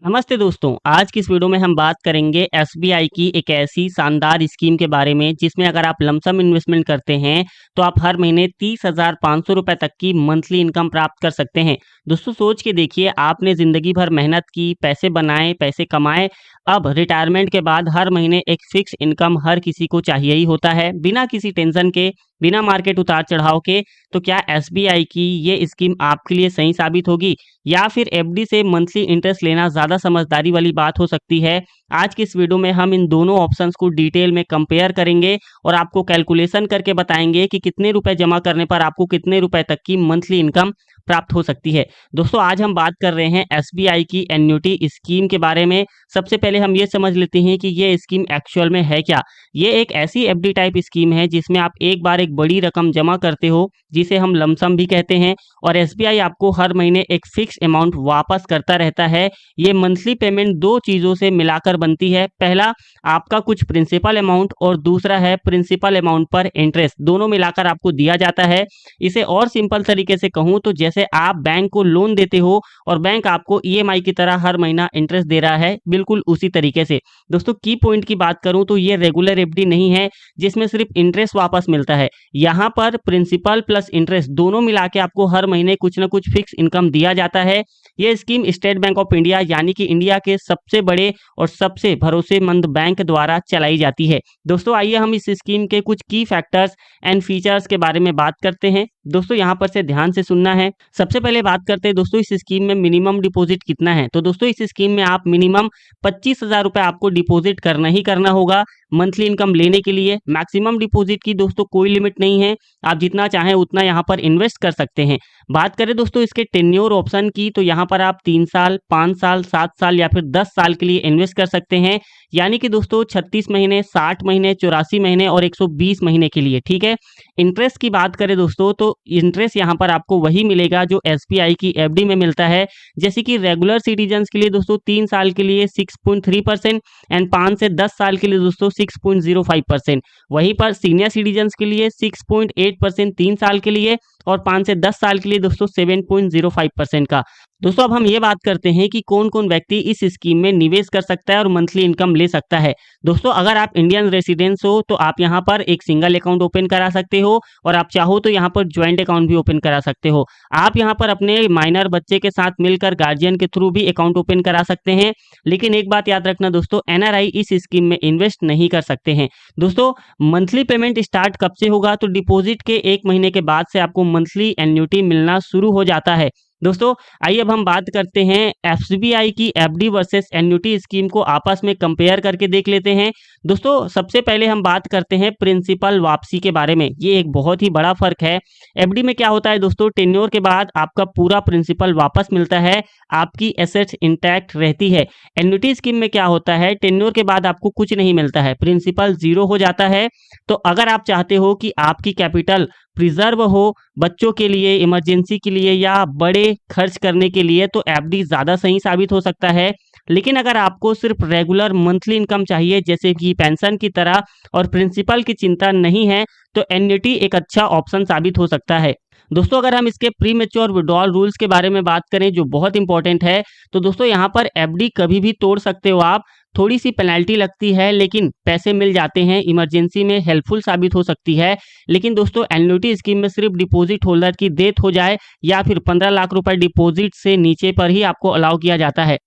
नमस्ते दोस्तों, आज की इस वीडियो में हम बात करेंगे एसबीआई की एक ऐसी शानदार स्कीम के बारे में जिसमें अगर आप लमसम इन्वेस्टमेंट करते हैं तो आप हर महीने 30,500 रुपए तक की मंथली इनकम प्राप्त कर सकते हैं। दोस्तों सोच के देखिए, आपने ज़िंदगी भर मेहनत की, पैसे बनाए, पैसे कमाए, अब रिटायरमेंट के बाद हर महीने एक फिक्स इनकम हर किसी को चाहिए ही होता है, बिना किसी टेंशन के, बिना मार्केट उतार-चढ़ाव के। तो क्या एसबीआई की ये स्कीम आपके लिए सही साबित होगी? या फिर एफडी से मंथली इंटरेस्ट लेना ज़्यादा समझदारी वाली बात हो सकती है। आज की इस वीडियो में हम इन दोनों ऑप्शंस को डिटेल में कंपेयर करेंगे और आपको कैलकुलेशन करके बताएंगे कि कितने रुपए जमा करने पर आपको कितने रुपए तक की मंथली इनकम प्राप्त हो सकती है। दोस्तों आज हम बात कर रहे हैं एसबीआई की एन्युटी स्कीम के बारे में। सबसे पहले हम ये समझ लेते हैं कि ये स्कीम एक्चुअल में है क्या। ये एक ऐसी एफडी टाइप स्कीम है जिसमें आप एक बार एक बड़ी रकम जमा करते हो, जिसे हम लमसम भी कहते हैं, और एसबीआई आपको हर महीने एक फिक्स अमाउंट वापस करता रहता है। ये मंथली पेमेंट दो चीज़ों से मिलाकर बनती है। पहला, आपका कुछ प्रिंसिपल अमाउंट, और दूसरा है प्रिंसिपल अमाउंट पर इंटरेस्ट। दोनों मिलाकर आपको दिया जाता है। इसे और सिंपल तरीके से कहूँ तो जैसे आप बैंक को लोन देते हो और बैंक आपको ईएमआई की तरह हर महीना इंटरेस्ट दे रहा है, बिल्कुल उसी तरीके से। दोस्तों की पॉइंट की बात करूँ तो ये रेगुलर एफडी नहीं है जिसमें सिर्फ इंटरेस्ट वापस मिलता है। यहाँ पर प्रिंसिपल प्लस इंटरेस्ट दोनों मिला के आपको हर महीने कुछ ना कुछ फिक्स इनकम दिया जाता है। ये scheme state bank of India यानी कि इंडिया के सबसे बड़े और सबसे भरोसेमंद बैंक द्वारा चलाई जाती है। दोस्तों आइए हम इस स्कीम के कुछ की फैक्टर्स एंड फीचर्स के बारे में बात करते हैं। दोस्तों यहाँ पर से ध्यान से सुनना है। सबसे पहले बात करते हैं दोस्तों इस स्कीम में मिनिमम डिपॉजिट कितना है। तो दोस्तों इस स्कीम में आप मिनिमम 25,000 रुपए आपको डिपॉजिट करना ही करना होगा मंथली इनकम लेने के लिए। मैक्सिमम डिपॉजिट की दोस्तों कोई लिमिट नहीं है, आप जितना चाहें उतना यहाँ पर इन्वेस्ट कर सकते हैं। बात करें दोस्तों इसके टेन्योर ऑप्शन की, तो यहाँ पर आप 3 साल, 5 साल, 7 साल या फिर 10 साल के लिए इन्वेस्ट कर सकते हैं। यानी कि दोस्तों 36 महीने, 60 महीने, 84 महीने और 120 महीने के लिए। ठीक है। इंटरेस्ट की बात करें दोस्तों तो इंटरेस्ट यहाँ पर आपको वही मिलेगा जो एसबीआई की एफडी में मिलता है। जैसे कि रेगुलर सिटीजन्स के लिए दोस्तों 3 साल के लिए 6.3% एंड 5 से 10 साल के लिए दोस्तों 6.05%। वहीं पर सीनियर सिटीजन्स के लिए 6.8% 3 साल के लिए और 5 से 10 साल के लिए दोस्तों 7.05% का। दोस्तों अब हम ये बात करते हैं कि कौन कौन व्यक्ति इस स्कीम में निवेश कर सकता है और मंथली इनकम ले सकता है। दोस्तों अगर आप इंडियन रेसिडेंट्स हो तो आप यहाँ पर एक सिंगल अकाउंट ओपन करा सकते हो, और आप चाहो तो यहाँ पर ज्वाइंट अकाउंट भी ओपन करा सकते हो। आप यहाँ पर अपने माइनर बच्चे के साथ मिलकर गार्जियन के थ्रू भी अकाउंट ओपन करा सकते हैं। लेकिन एक बात याद रखना दोस्तों, एनआरआई इस स्कीम में इन्वेस्ट नहीं कर सकते हैं। दोस्तों मंथली पेमेंट स्टार्ट कब से होगा, तो डिपॉजिट के 1 महीने के बाद से आपको मंथली एन्युटी मिलना शुरू हो जाता है। दोस्तों आइए अब हम बात करते हैं एसबीआई की एफडी वर्सेस एन्युटी स्कीम को आपस में कंपेयर करके देख लेते हैं। दोस्तों सबसे पहले हम बात करते हैं प्रिंसिपल वापसी के बारे में। ये एक बहुत ही बड़ा फर्क है। एफडी में क्या होता है दोस्तों, टेन्योर के बाद आपका पूरा प्रिंसिपल वापस मिलता है, आपकी एसेट्स इंटैक्ट रहती है। एन्युटी स्कीम में क्या होता है, टेन्योर के बाद आपको कुछ नहीं मिलता है, प्रिंसिपल जीरो हो जाता है। तो अगर आप चाहते हो कि आपकी कैपिटल प्रिजर्व हो बच्चों के लिए, इमरजेंसी के लिए या बड़े खर्च करने के लिए, तो एफडी ज़्यादा सही साबित हो सकता है। लेकिन अगर आपको सिर्फ रेगुलर मंथली इनकम चाहिए जैसे कि पेंशन की तरह और प्रिंसिपल की चिंता नहीं है, तो एन्युटी एक अच्छा ऑप्शन साबित हो सकता है। दोस्तों अगर हम इसके प्री मैच्योर विड्रॉल रूल्स के बारे में बात करें जो बहुत इंपॉर्टेंट है, तो दोस्तों यहाँ पर एफडी कभी भी तोड़ सकते हो आप। थोड़ी सी पेनल्टी लगती है लेकिन पैसे मिल जाते हैं, इमरजेंसी में हेल्पफुल साबित हो सकती है। लेकिन दोस्तों एन्युटी स्कीम में सिर्फ डिपॉजिट होल्डर की डेथ हो जाए या फिर 15 लाख रुपए डिपॉजिट से नीचे पर ही आपको अलाउ किया जाता है।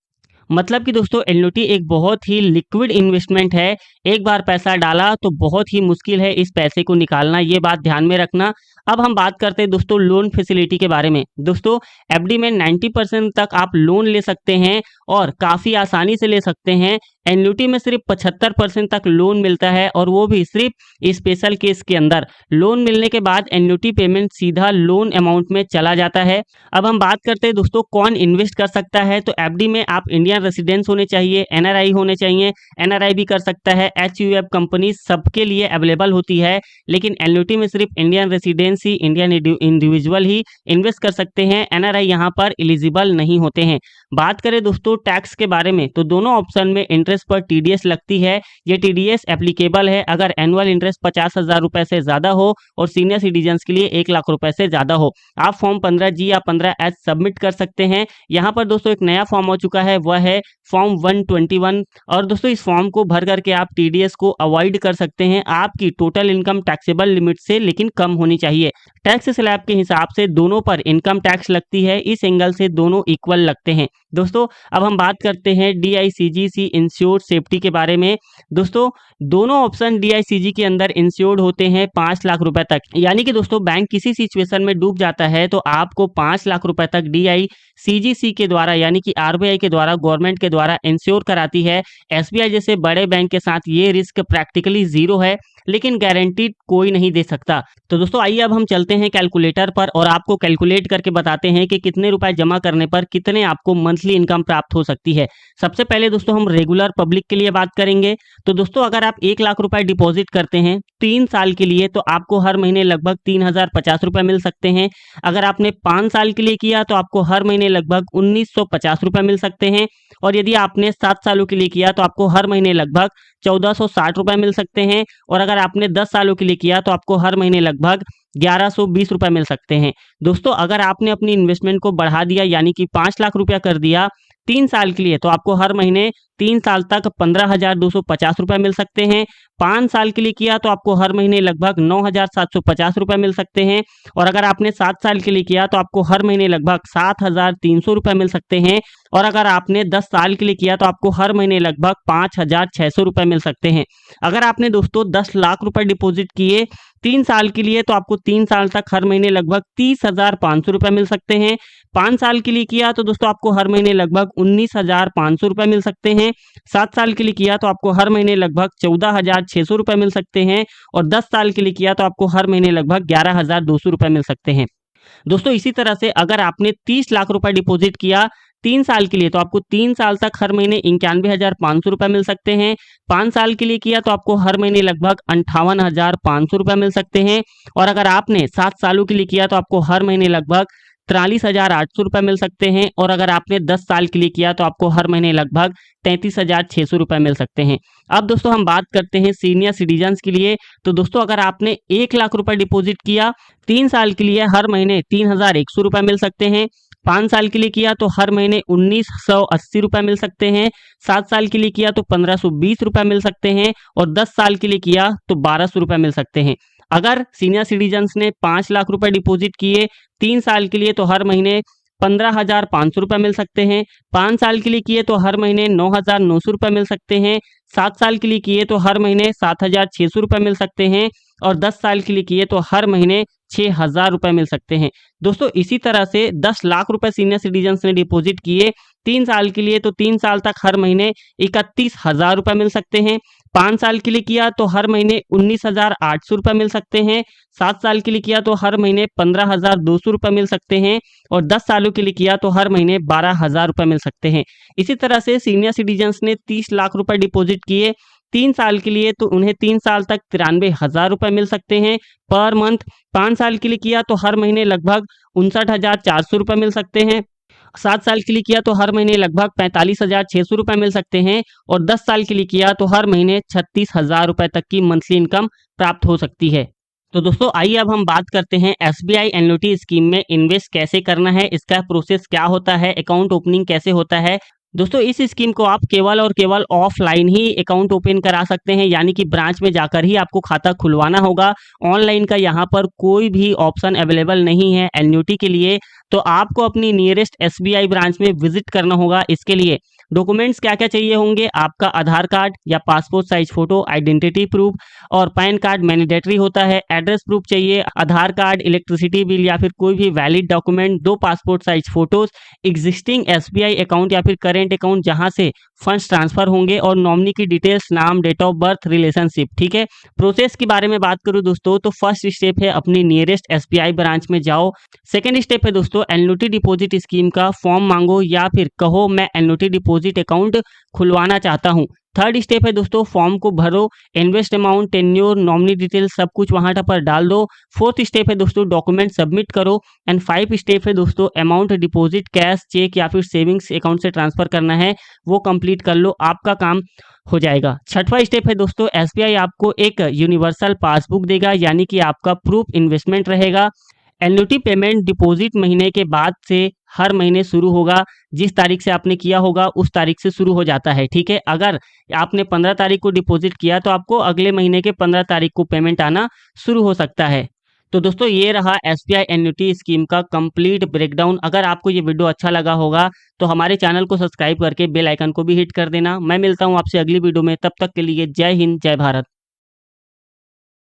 मतलब कि दोस्तों एन्युटी एक बहुत ही लिक्विड इन्वेस्टमेंट है। एक बार पैसा डाला तो बहुत ही मुश्किल है इस पैसे को निकालना, ये बात ध्यान में रखना। अब हम बात करते हैं दोस्तों लोन फैसिलिटी के बारे में। दोस्तों एफडी में 90% तक आप लोन ले सकते हैं और काफ़ी आसानी से ले सकते हैं। एन्युटी में सिर्फ 75% तक लोन मिलता है, और वो भी सिर्फ स्पेशल केस के अंदर। लोन मिलने के बाद एन्युटी पेमेंट सीधा लोन अमाउंट में चला जाता है। अब हम बात करते हैं दोस्तों कौन इन्वेस्ट कर सकता है। तो एफडी में आप इंडियन रेसिडेंट्स होने चाहिए, एनआरआई होने चाहिए। एनआरआई भी कर सकता है, एचयूएफ कंपनी सबके लिए अवेलेबल होती है। लेकिन एन्युटी में सिर्फ इंडियन रेसिडेंट्स ही, इंडियन इंडिविजुअल ही इन्वेस्ट कर सकते हैं। एनआरआई यहाँ पर एलिजिबल नहीं होते हैं। बात करें दोस्तों टैक्स के बारे में, तो दोनों ऑप्शन में इंटरेस्ट पर टीडीएस लगती है। ये टीडीएस एप्लीकेबल है अगर एनुअल इंटरेस्ट 50,000 रुपए से ज़्यादा हो और सीनियर सिटीजन्स के लिए 1 लाख रुपए से ज़्यादा हो। आप फॉर्म 15G या 15H सबमिट कर सकते हैं। यहाँ पर दोस्तों एक नया फॉर्म हो चुका है, वह है फॉर्म 121। और दोस्तों इस फॉर्म को भर करके आप टीडीएस को अवॉइड कर सकते हैं आपकी टोटल इनकम टैक्सेबल लिमिट से, लेकिन कम होनी चाहिए। टैक्स स्लैब के हिसाब से दोनों पर इनकम टैक्स लगती है, इस एंगल से दोनों इक्वल लगते हैं। दोस्तों अब हम बात करते हैं DICGC इंश्योर्ड सेफ्टी के बारे में। दोस्तों दोनों ऑप्शन DICG के अंदर इंश्योर्ड होते हैं 5 लाख रुपए तक, यानी कि दोस्तों बैंक किसी सिचुएशन में डूब जाता है तो आपको 5 लाख रुपए तक DICGC के द्वारा यानी कि RBI के द्वारा, गवर्नमेंट के द्वारा इंश्योर कराती है। SBI जैसे बड़े बैंक के साथ ये रिस्क प्रैक्टिकली जीरो है, लेकिन गारंटी कोई नहीं दे सकता। तो दोस्तों आइए अब हम चलते हैं कैलकुलेटर पर और आपको कैलकुलेट करके बताते हैं कि कितने रुपए जमा करने पर कितने आपको मंथली इनकम प्राप्त हो सकती है। सबसे पहले दोस्तों हम रेगुलर पब्लिक के लिए बात करेंगे। तो दोस्तों अगर आप 1 लाख रुपए डिपॉजिट करते हैं 3 साल के लिए तो आपको हर महीने लगभग 3050 रुपए मिल सकते हैं। अगर आपने 5 साल के लिए किया तो आपको हर महीने लगभग 1950 रुपए मिल सकते हैं। और यदि आपने 7 सालों के लिए किया तो आपको हर महीने लगभग 1460 रुपए मिल सकते हैं। और अगर आपने 10 सालों के लिए किया तो आपको हर महीने लगभग 1120 रुपए मिल सकते हैं। दोस्तों अगर आपने अपनी इन्वेस्टमेंट को बढ़ा दिया यानी कि 5 लाख रुपया कर दिया 3 साल के लिए तो आपको हर महीने 3 साल तक 15,250 रुपए मिल सकते हैं। 5 साल के लिए किया तो आपको हर महीने लगभग 9,750 रुपए मिल सकते हैं। और अगर आपने 7 साल के लिए किया तो आपको हर महीने लगभग 7,300 रुपए मिल सकते हैं। और अगर आपने 10 साल के लिए किया तो आपको हर महीने लगभग 5,600 रुपए मिल सकते हैं। अगर आपने दोस्तों 10 लाख रुपए डिपॉजिट किए 3 साल के लिए तो आपको 3 साल तक हर महीने लगभग 30,500 रुपए मिल सकते हैं। 5 साल के लिए किया तो दोस्तों आपको हर महीने लगभग 19,500 रुपए मिल सकते हैं। 7 साल के लिए किया तो आपको हर महीने लगभग 14,600 रुपए मिल सकते हैं। और 10 साल के लिए किया तो आपको हर महीने लगभग 11,200 रुपए मिल सकते हैं। दोस्तों इसी तरह से अगर आपने 30 लाख रुपए डिपॉजिट किया 3 साल के लिए तो आपको 3 साल तक हर महीने 91,500 रुपए मिल सकते हैं। 5 साल के लिए किया तो आपको हर महीने लगभग 58,500 रुपए मिल सकते हैं। और अगर आपने 7 सालों के लिए किया तो आपको हर महीने लगभग 43,800 रुपए मिल सकते हैं। और अगर आपने 10 साल के लिए किया तो आपको हर महीने लगभग 33,600 रुपए मिल सकते हैं। अब दोस्तों हम बात करते हैं सीनियर सिटीजन्स के लिए। तो दोस्तों अगर आपने 1 लाख रुपए डिपॉजिट किया 3 साल के लिए हर महीने 3,100 रुपए मिल सकते हैं। 5 साल के लिए किया तो हर महीने 1,980 रुपए मिल सकते हैं। 7 साल के लिए किया तो 1,520 रुपए मिल सकते हैं। और 10 साल के लिए किया तो 1,200 रुपए मिल सकते हैं। अगर सीनियर सिटीजन्स ने 5 लाख रुपए डिपॉजिट किए 3 साल के लिए तो हर महीने 15,500 रुपए मिल सकते हैं। 5 साल के लिए किए तो हर महीने 9,900 रुपए मिल सकते हैं। 7 साल के लिए किए तो हर महीने 7,600 रुपए मिल सकते हैं। और 10 साल के लिए किए तो हर महीने 6,000 रुपए मिल सकते हैं। दोस्तों इसी तरह से 10 लाख रुपए सीनियर सिटीजन्स ने डिपॉजिट किए 3 साल के लिए तो 3 साल तक हर महीने 31,000 रुपए मिल सकते हैं। 5 साल के लिए किया तो हर महीने 19,800 रुपए मिल सकते हैं। 7 साल के लिए किया तो हर महीने 15,200 रुपए मिल सकते हैं। और 10 सालों के लिए किया तो हर महीने 12,000 रुपए मिल सकते हैं। इसी तरह से सीनियर सिटीजन्स ने 30 लाख रुपए डिपॉजिट किए 3 साल के लिए तो उन्हें 3 साल तक 93,000 रुपए मिल सकते हैं पर मंथ। 5 साल के लिए किया तो हर महीने लगभग 59,400 रुपए मिल सकते हैं। 7 साल के लिए किया तो हर महीने लगभग 45,600 रुपए मिल सकते हैं। और 10 साल के लिए किया तो हर महीने 36,000 रुपए तक की मंथली इनकम प्राप्त हो सकती है। तो दोस्तों आइए अब हम बात करते हैं SBI एन्युटी स्कीम में इन्वेस्ट कैसे करना है, इसका प्रोसेस क्या होता है, अकाउंट ओपनिंग कैसे होता है। दोस्तों इस स्कीम को आप केवल और केवल ऑफलाइन ही अकाउंट ओपन करा सकते हैं, यानी कि ब्रांच में जाकर ही आपको खाता खुलवाना होगा। ऑनलाइन का यहाँ पर कोई भी ऑप्शन अवेलेबल नहीं है एन्युटी के लिए। तो आपको अपनी नियरेस्ट SBI ब्रांच में विजिट करना होगा। इसके लिए डॉक्यूमेंट्स क्या क्या चाहिए होंगे, आपका आधार कार्ड या passport size photo, identity proof और पैन कार्ड मैंडेटरी होता है। एड्रेस प्रूफ चाहिए, आधार कार्ड, इलेक्ट्रिसिटी बिल या फिर कोई भी valid document, 2 passport size photos, existing SBI account या फिर करेंट अकाउंट जहां से फंड्स ट्रांसफर होंगे और नॉमिनी की डिटेल्स, नाम, डेट ऑफ बर्थ, रिलेशनशिप। ठीक है, प्रोसेस के बारे में बात करूं दोस्तों तो फर्स्ट स्टेप है अपनी नियरेस्ट SBI ब्रांच में जाओ। सेकंड स्टेप है दोस्तों एन्युटी डिपॉजिट स्कीम का फॉर्म मांगो या फिर कहो मैं एन्युटी डिपॉजिट अकाउंट खुलवाना चाहता हूं। थर्ड स्टेप है दोस्तों फॉर्म को भरो, invest amount, tenure, nominee detail सब कुछ वहां पर डाल दो। फोर्थ स्टेप है दोस्तों डॉक्यूमेंट सबमिट करो। एंड 5 स्टेप है दोस्तों अमाउंट डिपॉजिट कैश, चेक या फिर सेविंग्स अकाउंट से ट्रांसफर करना है वो कंप्लीट कर लो, आपका काम हो जाएगा। छठवां स्टेप है दोस्तों SBI आपको एक यूनिवर्सल पासबुक देगा, यानी कि आपका प्रूफ इन्वेस्टमेंट रहेगा। एन्युटी पेमेंट डिपॉजिट महीने के बाद से हर महीने शुरू होगा। जिस तारीख से आपने किया होगा उस तारीख से शुरू हो जाता है, ठीक है। अगर आपने 15 तारीख को डिपॉजिट किया तो आपको अगले महीने के 15 तारीख को पेमेंट आना शुरू हो सकता है। तो दोस्तों ये रहा एसबीआई एन्युटी स्कीम का कंप्लीट ब्रेकडाउन। अगर आपको ये वीडियो अच्छा लगा होगा तो हमारे चैनल को सब्सक्राइब करके बेल आइकन को भी हिट कर देना। मैं मिलता हूँ आपसे अगली वीडियो में, तब तक के लिए जय हिंद जय भारत।